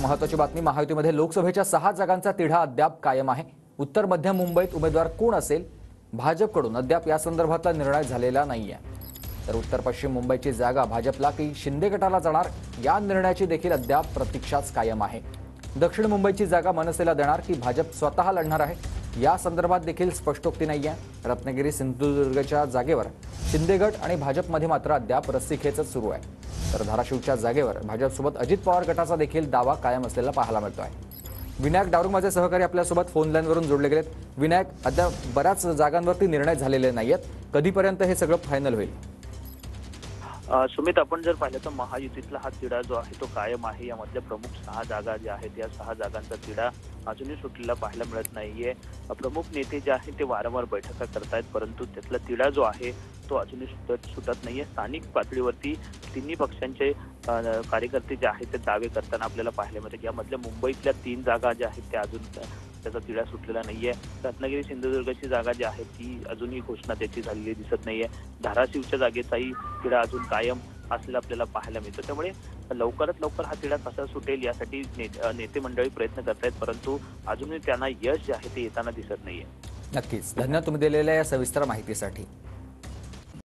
महत्त्वाची बातमी, महायुतीमध्ये लोकसभेच्या 6 जागांचा तिढा अद्याप कायम आहे। उत्तर मध्य मुंबईत उमेदवार कोण असेल, भाजपकडून अद्याप या संदर्भातला निर्णय झालेला नाहीये। तर उत्तर पश्चिम मुंबईची जागा भाजपला की शिंदे गटाला जाणार, या निर्णयाची देखील अद्याप प्रतीक्षाच कायम आहे। दक्षिण मुंबईची जागा मनसेला देणार की भाजप स्वतः लढणार आहे, या संदर्भात देखील स्पष्टोक्ती नाहीये। रत्नागिरी सिंधुदुर्गच्या जागेवर शिंदे गट आणि भाजपमध्ये मात्र अद्याप रस्सीखेचच सुरू आहे। तर धाराशिवच्या जागेवर भाजपसोबत अजित पवार गटाचा देखील दावा कायम असलेला पाहायला मिळतोय। विनायक डावरुंग माझे सहकारी आपल्यासोबत फोन लाईनवरून जोडले गेलेत। विनायक, अद्याप बऱ्याच जागांवरती निर्णय झालेले नाहीयेत, कधीपर्यंत हे सगळं फायनल होईल? सुमित, आपण जर पाहिलं तर महायुतीतला हा तिढा जो आहे तो कायम आहे। यामधल्या प्रमुख 6 जागा ज्या आहेत या 6 जागांचा तिढा अजूनही सुटलेला पाहायला मिळत नाहीये। प्रमुख नेते जे आहेत ते वारंवार बैठका करतायत, परंतु त्यातला तिढा जो आहे तो अजूनही सुटत नाहीये। स्थानिक पातळीवरती तिन्ही पक्षांचे कार्यकर्ते जे आहेत ते दावे करताना आपल्याला पाहायला मिळते की यामधल्या मुंबईतल्या 3 जागा ज्या आहेत त्या अजून त्याचा तिढा सुटलेला नाहीये। रत्नागिरी सिंधुदुर्गची जागा जी आहे ती अजूनही घोषणा त्याची झालेली दिसत नाहीये। धाराशिवच्या जागेचाही तिढा अजून कायम असलेला आपल्याला पाहायला मिळतो। त्यामुळे लवकरात लवकर हा तिढा कसा सुटेल यासाठी नेते मंडळी प्रयत्न करतायत, परंतु अजूनही त्यांना यश जे आहे ते येताना दिसत नाहीये। नक्कीच, धन्यवाद तुम्ही दिलेल्या या सविस्तर माहितीसाठी।